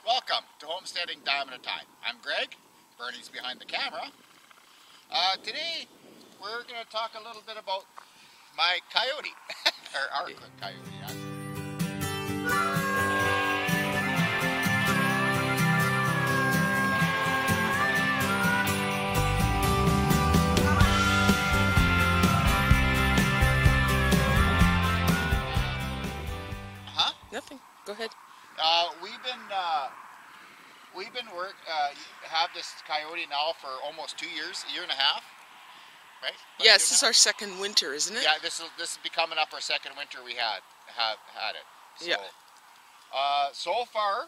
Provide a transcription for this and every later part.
Welcome to Homesteading Diamond at a Time. I'm Greg. Bernie's behind the camera. Today we're going to talk a little bit about my coyote, or our coyote actually. Nothing. Go ahead. We've been have this coyote now for almost 2 years, a year and a half, right? Yes, this is our second winter, isn't it? Yeah, this is becoming up our second winter we have had it. So, yeah. So far,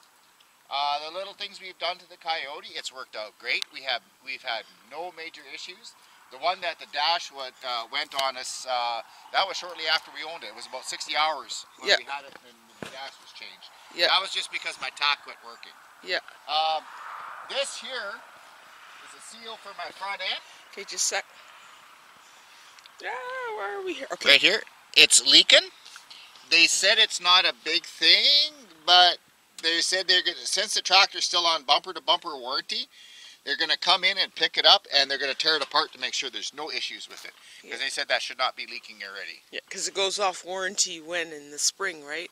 the little things we've done to the coyote, it's worked out great. We've had no major issues. The one that the dash went on us, that was shortly after we owned it. It was about 60 hours when we had it and the dash was changed. Yeah. That was just because my tack quit working. Yeah. This here is a seal for my front end. Okay, just a sec. Where are we here? Okay. Right here. It's leaking. They said it's not a big thing, but they said they're gonna, since the tractor's still on bumper-to-bumper warranty, they're going to come in and pick it up and they're going to tear it apart to make sure there's no issues with it. Because they said that should not be leaking already. Yeah, because it goes off warranty when in the spring, right?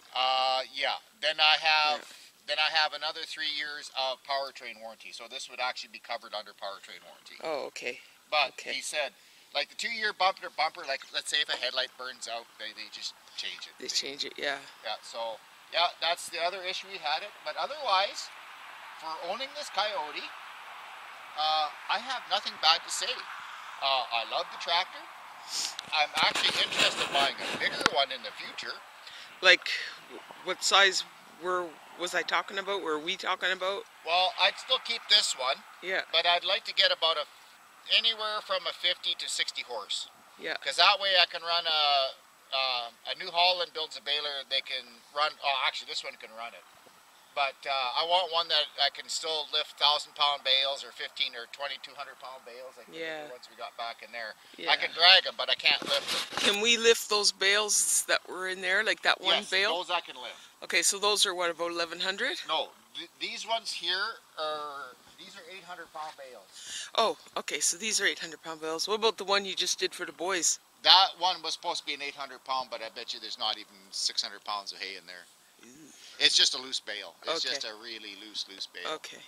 Yeah. Then I have another 3 years of powertrain warranty. So this would actually be covered under powertrain warranty. Oh, okay. But he said, like the 2-year bumper to bumper, like let's say if a headlight burns out, they just change it. They change it, yeah. Yeah, so yeah, that's the other issue we had it. But otherwise, for owning this coyote, I have nothing bad to say. I love the tractor. I'm actually interested in buying a bigger one in the future. Like, what size was I talking about? Were we talking about? Well, I'd still keep this one. Yeah. But I'd like to get about anywhere from a 50 to 60 horse. Yeah. Because that way I can run a New Holland builds a baler. They can run. Oh, actually, this one can run it. But I want one that I can still lift 1,000-pound bales or 15 or 2,200-pound bales. Like the ones we got back in there. Yeah. I can drag them, but I can't lift them. Can we lift those bales that were in there, like that one bale? Yes, those I can lift. Okay, so those are what, about 1,100? No, these ones here these are 800-pound bales. Oh, okay, so these are 800-pound bales. What about the one you just did for the boys? That one was supposed to be an 800-pound, but I bet you there's not even 600 pounds of hay in there. Ooh. It's just a loose bale. It's just a really loose bale. Okay.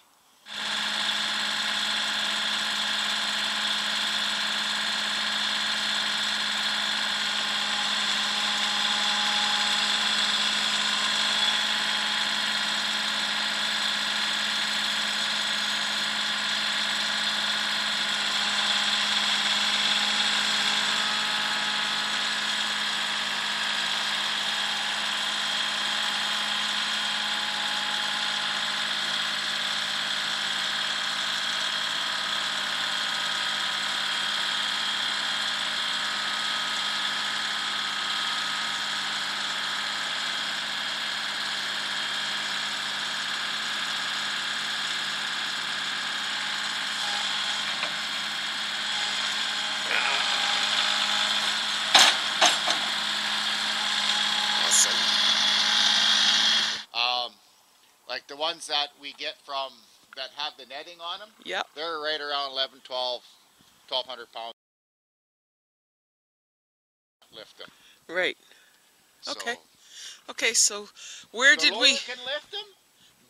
Like the ones that we get from that have the netting on them, they're right around 1,200 pounds. Lift them. Right. So, okay, so where did we... can lift them,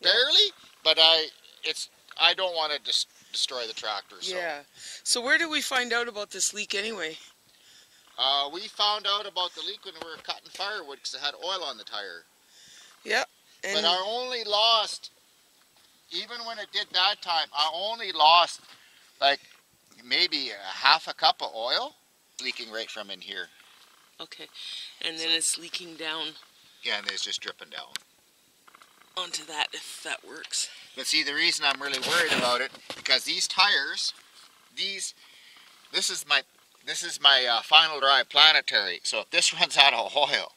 barely, but I don't want to destroy the tractor. So. Yeah. So where did we find out about this leak anyway? We found out about the leak when we were cutting firewood because it had oil on the tire. Yeah. But I only lost, even when it did that time, I only lost like maybe half a cup of oil leaking right from in here. Okay, and then it's leaking down. Yeah, and it's just dripping down. Onto that, if that works. But see, the reason I'm really worried about it, because these tires, this is my final drive planetary. So if this runs out of oil,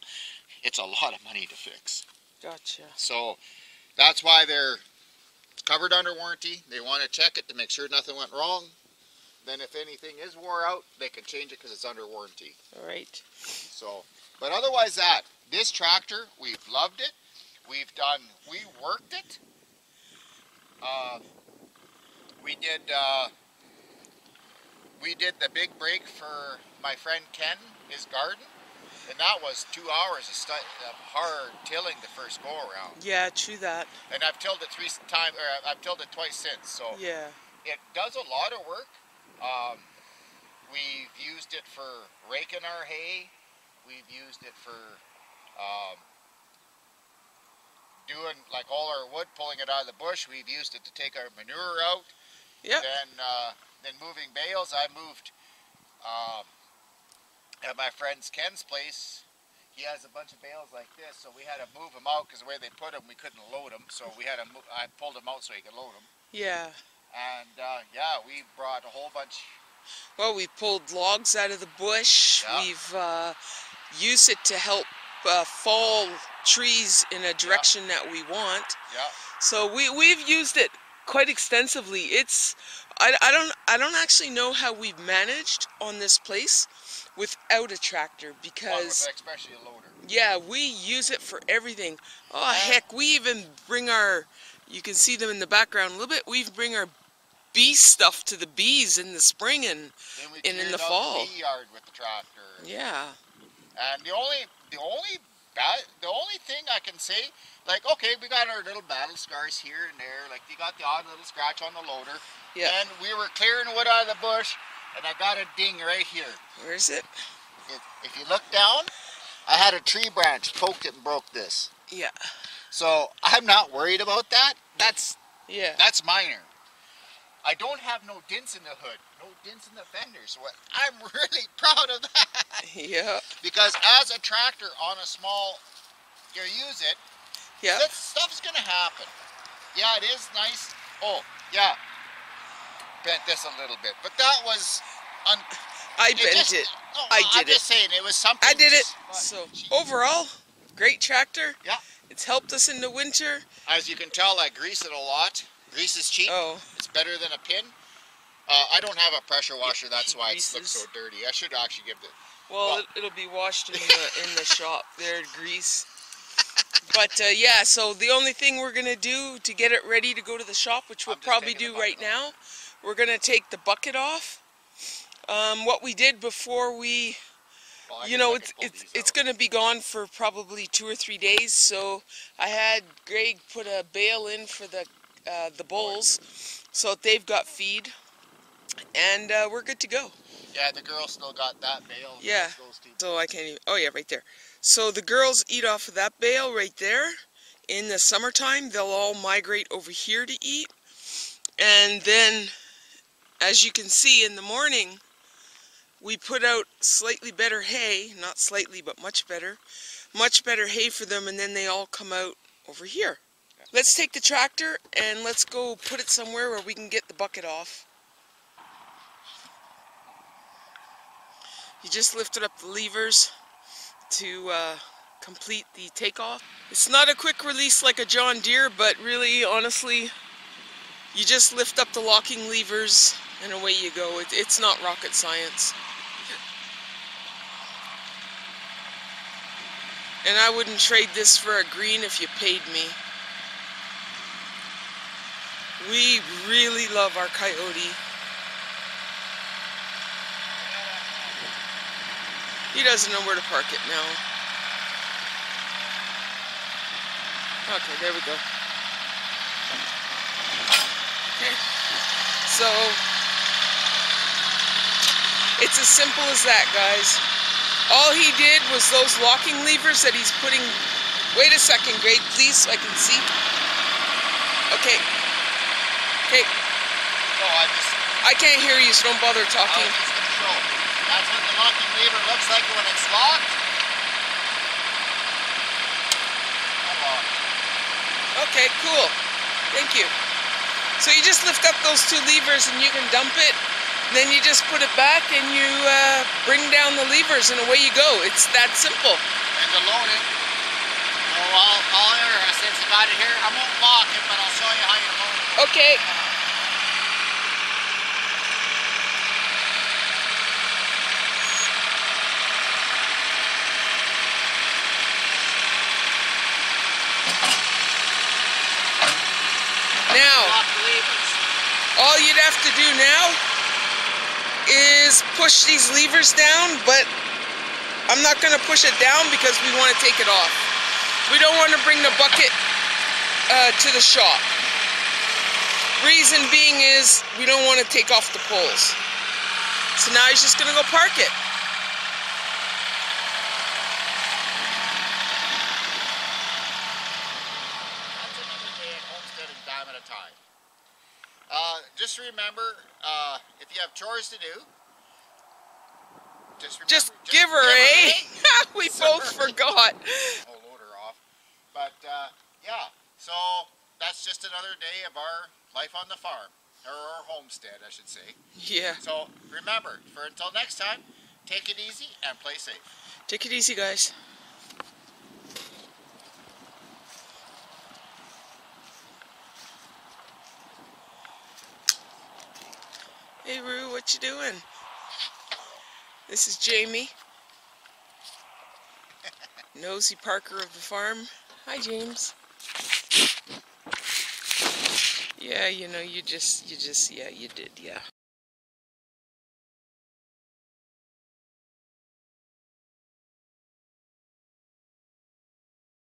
it's a lot of money to fix. Gotcha. So that's why they're covered under warranty. They want to check it to make sure nothing went wrong. Then if anything is wore out, they can change it because it's under warranty. All right. So, but otherwise this tractor, we've loved it. We worked it. We did the big break for my friend Ken, his garden, and that was 2 hours of hard tilling the first go around. Yeah, true that. And I've tilled it I've tilled it twice since. So Yeah. it does a lot of work. We've used it for raking our hay. We've used it for doing like all our wood, pulling it out of the bush. We've used it to take our manure out. Yep. Then moving bales. I moved at my friend's Ken's place. He has a bunch of bales like this, so we had to move them out because the way they put them, we couldn't load them. So we had to I pulled them out so he could load them. Yeah. And yeah, we brought a whole bunch. Well, we pulled logs out of the bush. Yeah. We've used it to help fall trees in a direction that we want. Yeah. So we've used it quite extensively. It's I don't actually know how we've managed on this place without a tractor, because especially a loader. yeah, we use it for everything. Oh heck, we even bring our, you can see them in the background a little bit, we bring our bee stuff to the bees in the spring and in the fall. The bee yard with the tractor. Yeah. And the only thing I can say, like, okay, we got our little battle scars here and there, like you got the odd little scratch on the loader. Yeah. And we were clearing wood out of the bush, and I got a ding right here. Where is it? If you look down, I had a tree branch, poked it and broke this. Yeah. So I'm not worried about that. That's minor. I don't have no dents in the hood, no dents in the fenders. So I'm really proud of that. Yeah. Because as a tractor on a small, you use it, yeah, that stuff's gonna happen. Yeah, it is nice. Oh, yeah. Bent this a little bit, but that was. I bent it. No, I'm just saying it was something. I did it. So overall, great tractor. Yeah. It's helped us in the winter. As you can tell, I grease it a lot. Grease is cheap. Oh. It's better than a pin. I don't have a pressure washer, that's why it looks so dirty. I should actually give it. Well, it'll be washed in the shop there, grease. But yeah, so the only thing we're gonna do to get it ready to go to the shop, which we'll probably do right now, we're gonna take the bucket off. What we did before we, you know, it's gonna be gone for probably 2 or 3 days. So I had Greg put a bale in for the bulls, so that they've got feed, and we're good to go. Yeah, the girls still got that bale. Yeah. So I can't even. Oh yeah, right there. So the girls eat off of that bale right there. In the summertime, they'll all migrate over here to eat, and then, as you can see, in the morning, we put out slightly better hay, not slightly, but much better hay for them, and then they all come out over here. Let's take the tractor and let's go put it somewhere where we can get the bucket off. You just lifted up the levers to complete the takeoff. It's not a quick release like a John Deere, but really, honestly, you just lift up the locking levers and away you go. It's not rocket science. And I wouldn't trade this for a green if you paid me. We really love our Kioti. He doesn't know where to park it now. Okay, there we go. Okay. So, it's as simple as that, guys. All he did was those locking levers that he's putting... Wait a second, Greg, please, so I can see. Okay. Okay. No, I can't hear you, so don't bother talking. That's what the locking lever looks like when it's locked. Come on. Okay, cool. Thank you. So you just lift up those two levers and you can dump it. Then you just put it back and you bring down the levers and away you go. It's that simple. And to load it, since you got it here, I won't lock it, but I'll show you how you load it. Okay. Now, All you'd have to do now is push these levers down, but I'm not going to push it down because we want to take it off. We don't want to bring the bucket to the shop. Reason being is we don't want to take off the poles. So now he's just going to go park it. That's another day at Homesteading Dime at a time. Just remember, if you have chores to do, just give her a. We both forgot. I'll load her off. But yeah, so that's just another day of our life on the farm, or our homestead, I should say. Yeah. So remember, until next time, take it easy and play safe. Take it easy, guys. Hey Roo, what you doing? This is Jamie, nosy Parker of the farm. Hi, James. Yeah, you know, you just, yeah, you did, yeah.